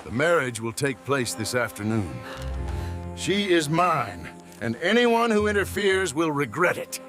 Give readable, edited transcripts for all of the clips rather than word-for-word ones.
The marriage will take place this afternoon. She is mine, and anyone who interferes will regret it.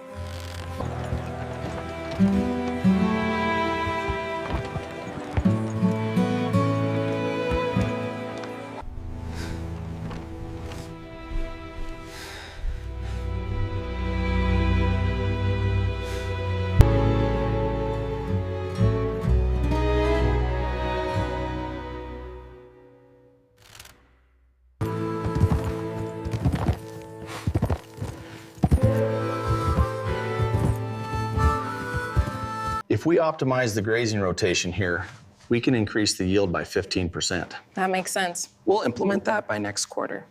If we optimize the grazing rotation here, we can increase the yield by 15%. That makes sense. We'll implement that by next quarter.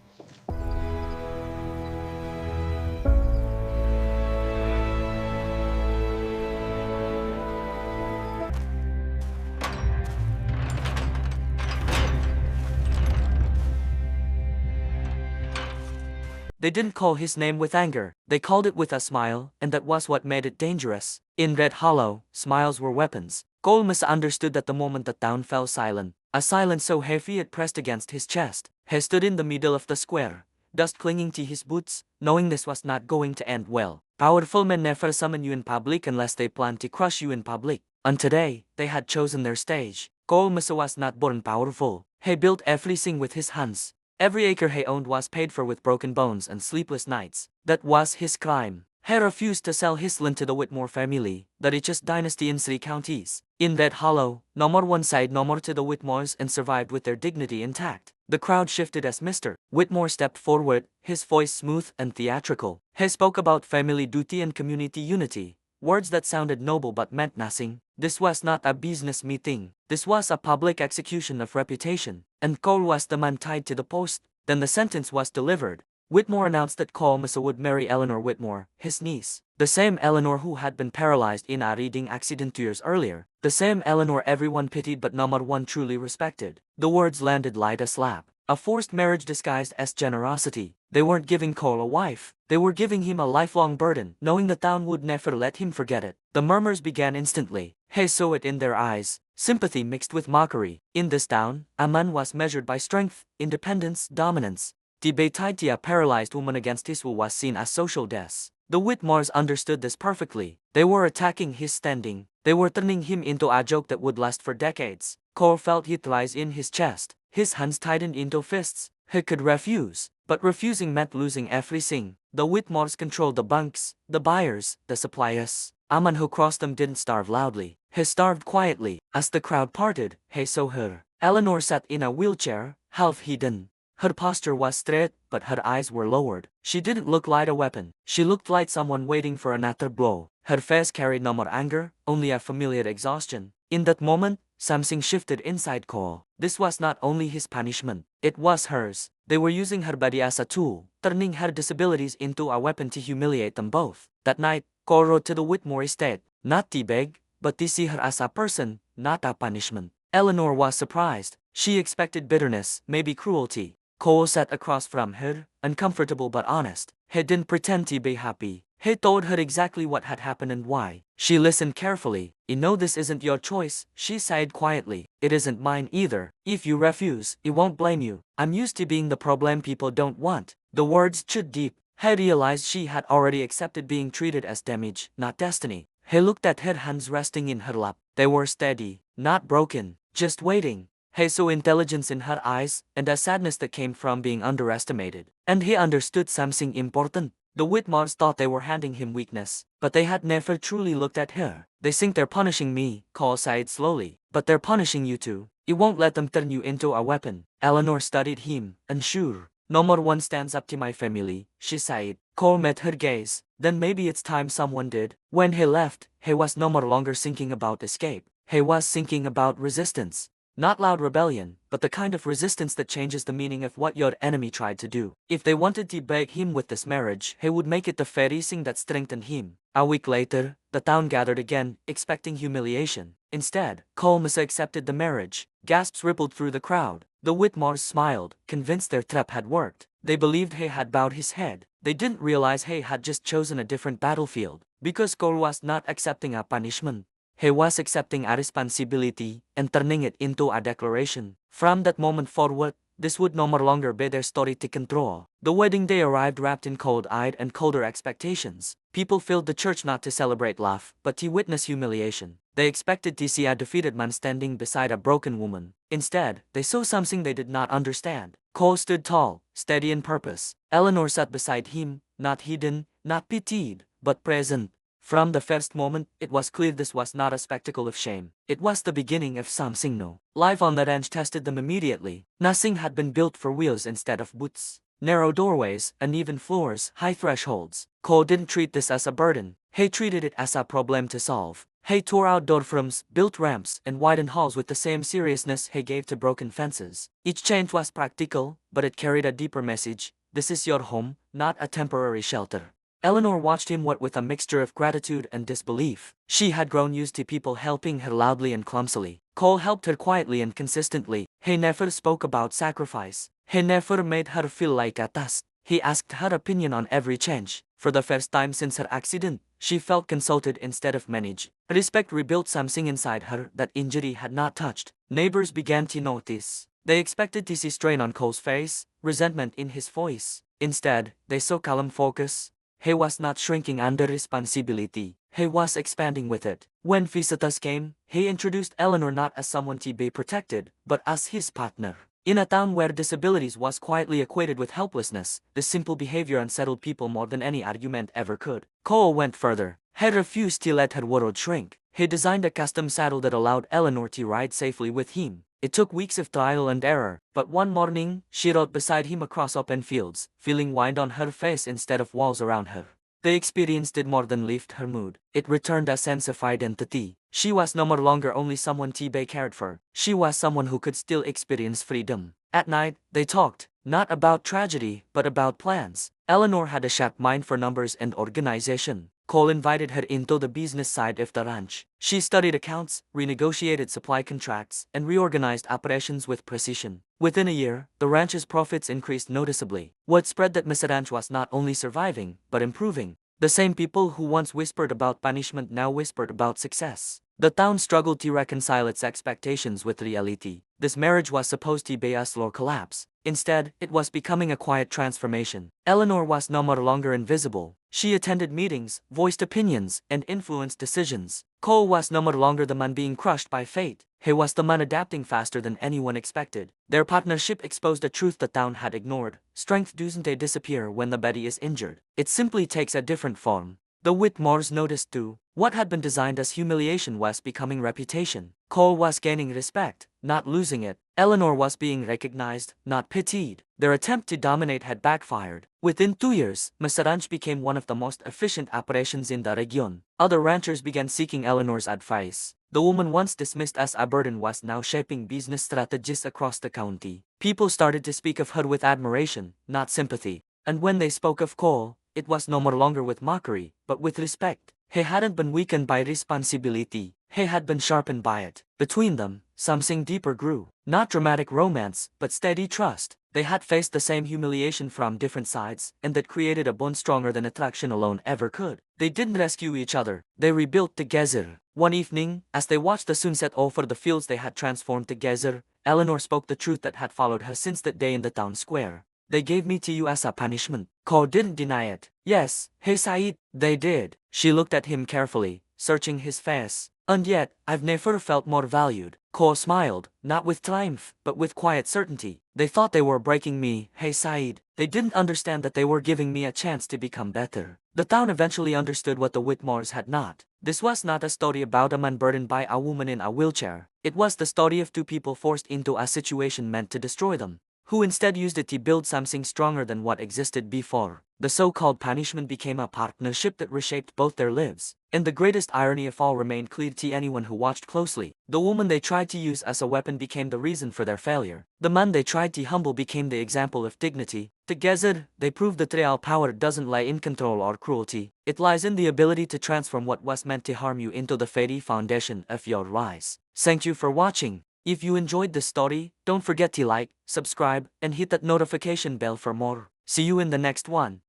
They didn't call his name with anger, they called it with a smile, and that was what made it dangerous. In Red Hollow, smiles were weapons. Cole misunderstood at the moment the town fell silent, a silence so heavy it pressed against his chest. He stood in the middle of the square, dust clinging to his boots, knowing this was not going to end well. Powerful men never summon you in public unless they plan to crush you in public. And today, they had chosen their stage. Cole was not born powerful. He built everything with his hands. Every acre he owned was paid for with broken bones and sleepless nights. That was his crime. He refused to sell his land to the Whitmore family, the richest dynasty in 3 counties. In Red Hollow, no more one side no more to the Whitmores and survived with their dignity intact. The crowd shifted as Mr. Whitmore stepped forward, his voice smooth and theatrical. He spoke about family duty and community unity, words that sounded noble but meant nothing. This was not a business meeting. This was a public execution of reputation. And Cole was the man tied to the post. Then the sentence was delivered. Whitmore announced that Cole would marry Eleanor Whitmore, his niece. The same Eleanor who had been paralyzed in a reading accident 2 years earlier. The same Eleanor everyone pitied but no one truly respected. The words landed like a slap. A forced marriage disguised as generosity. They weren't giving Cole a wife. They were giving him a lifelong burden, knowing the town would never let him forget it. The murmurs began instantly. He saw it in their eyes. Sympathy mixed with mockery. In this town, a man was measured by strength, independence, dominance. Debate tied to a paralyzed woman against his will was seen as social death. The Whitmores understood this perfectly. They were attacking his standing. They were turning him into a joke that would last for decades. Cole felt heat rise in his chest. His hands tightened into fists. He could refuse, but refusing meant losing everything. The Whitmores controlled the banks, the buyers, the suppliers. A man who crossed them didn't starve loudly. He starved quietly. As the crowd parted, he saw her. Eleanor sat in a wheelchair, half hidden. Her posture was straight, but her eyes were lowered. She didn't look like a weapon. She looked like someone waiting for another blow. Her face carried no more anger, only a familiar exhaustion. In that moment, something shifted inside Cole. This was not only his punishment, it was hers. They were using her body as a tool, turning her disabilities into a weapon to humiliate them both. That night, Cole rode to the Whitmore estate, not to beg, but to see her as a person, not a punishment. Eleanor was surprised. She expected bitterness, maybe cruelty. Cole sat across from her, uncomfortable but honest. He didn't pretend to be happy. He told her exactly what had happened and why. She listened carefully. "You know this isn't your choice," she sighed quietly. "It isn't mine either. If you refuse, I won't blame you. I'm used to being the problem people don't want." The words chewed deep. He realized she had already accepted being treated as damage, not destiny. He looked at her hands resting in her lap. They were steady, not broken, just waiting. He saw intelligence in her eyes, and a sadness that came from being underestimated. And he understood something important. The Whitmores thought they were handing him weakness, but they had never truly looked at her. "They think they're punishing me," Cole sighed slowly. "But they're punishing you too. It won't let them turn you into a weapon." Eleanor studied him, unsure. "No more one stands up to my family," she sighed. Cole met her gaze. Then maybe it's time someone did. When he left, he was no more longer thinking about escape. He was thinking about resistance. Not loud rebellion, but the kind of resistance that changes the meaning of what your enemy tried to do. If they wanted to beg him with this marriage, he would make it the very thing that strengthened him. A week later, the town gathered again, expecting humiliation. Instead, Cole accepted the marriage. Gasps rippled through the crowd. The Whitmores smiled, convinced their trap had worked. They believed he had bowed his head. They didn't realize he had just chosen a different battlefield. Because Cole was not accepting a punishment. he was accepting a responsibility and turning it into a declaration. From that moment forward, this would no longer be their story to control. The wedding day arrived wrapped in cold-eyed and colder expectations. People filled the church not to celebrate love, but to witness humiliation. They expected to see a defeated man standing beside a broken woman. Instead, they saw something they did not understand. Cole stood tall, steady in purpose. Eleanor sat beside him, not hidden, not pitied, but present. From the first moment, it was clear this was not a spectacle of shame. It was the beginning of something new. Life on the ranch tested them immediately. Nothing had been built for wheels instead of boots. Narrow doorways, uneven floors, high thresholds. Cole didn't treat this as a burden. He treated it as a problem to solve. He tore out door frames, built ramps, and widened halls with the same seriousness he gave to broken fences. Each change was practical, but it carried a deeper message. This is your home, not a temporary shelter. Eleanor watched him with a mixture of gratitude and disbelief. She had grown used to people helping her loudly and clumsily. Cole helped her quietly and consistently. He never spoke about sacrifice. He never made her feel like a task. He asked her opinion on every change. For the first time since her accident, she felt consulted instead of managed. Respect rebuilt something inside her that injury had not touched. Neighbors began to notice. They expected to see strain on Cole's face, resentment in his voice. Instead, they saw calm focus. He was not shrinking under responsibility. He was expanding with it. When visitors came, he introduced Eleanor not as someone to be protected, but as his partner. In a town where disabilities was quietly equated with helplessness, this simple behavior unsettled people more than any argument ever could. Cole went further. He refused to let her world shrink. He designed a custom saddle that allowed Eleanor to ride safely with him. It took weeks of trial and error, but one morning, she rode beside him across open fields, feeling wind on her face instead of walls around her. The experience did more than lift her mood. It returned a sense of identity. She was no longer only someone to be cared for. She was someone who could still experience freedom. At night, they talked, not about tragedy, but about plans. Eleanor had a sharp mind for numbers and organization. Cole invited her into the business side of the ranch. She studied accounts, renegotiated supply contracts, and reorganized operations with precision. Within a year, the ranch's profits increased noticeably. Word spread that Miss Ranch was not only surviving, but improving. The same people who once whispered about punishment now whispered about success. The town struggled to reconcile its expectations with reality. This marriage was supposed to be a slow collapse. Instead, it was becoming a quiet transformation. Eleanor was no longer invisible. She attended meetings, voiced opinions, and influenced decisions. Cole was no longer the man being crushed by fate. He was the man adapting faster than anyone expected. Their partnership exposed a truth the town had ignored. Strength doesn't disappear when the body is injured. It simply takes a different form. The Whitmores noticed too. What had been designed as humiliation was becoming reputation. Cole was gaining respect, not losing it. Eleanor was being recognized, not pitied. Their attempt to dominate had backfired. Within 2 years, Mesa Ranch became one of the most efficient operations in the region. Other ranchers began seeking Eleanor's advice. The woman once dismissed as a burden was now shaping business strategies across the county. People started to speak of her with admiration, not sympathy. And when they spoke of Cole, it was no longer with mockery, but with respect. He hadn't been weakened by responsibility. He had been sharpened by it. Between them, something deeper grew. Not dramatic romance, but steady trust. They had faced the same humiliation from different sides, and that created a bond stronger than attraction alone ever could. They didn't rescue each other. They rebuilt together. One evening, as they watched the sunset over the fields they had transformed together, Eleanor spoke the truth that had followed her since that day in the town square. They gave me to you as a punishment. Cole didn't deny it. Yes, he said, they did. She looked at him carefully, searching his face. And yet, I've never felt more valued. Cole smiled, not with triumph, but with quiet certainty. They thought they were breaking me, he said. They didn't understand that they were giving me a chance to become better. The town eventually understood what the Whitmores had not. This was not a story about a man burdened by a woman in a wheelchair. It was the story of two people forced into a situation meant to destroy them, who instead used it to build something stronger than what existed before. The so-called punishment became a partnership that reshaped both their lives. And the greatest irony of all remained clear to anyone who watched closely. The woman they tried to use as a weapon became the reason for their failure. The man they tried to humble became the example of dignity. Together, they proved that real power doesn't lie in control or cruelty. It lies in the ability to transform what was meant to harm you into the very foundation of your rise. Thank you for watching. If you enjoyed this story, don't forget to like, subscribe, and hit that notification bell for more. See you in the next one.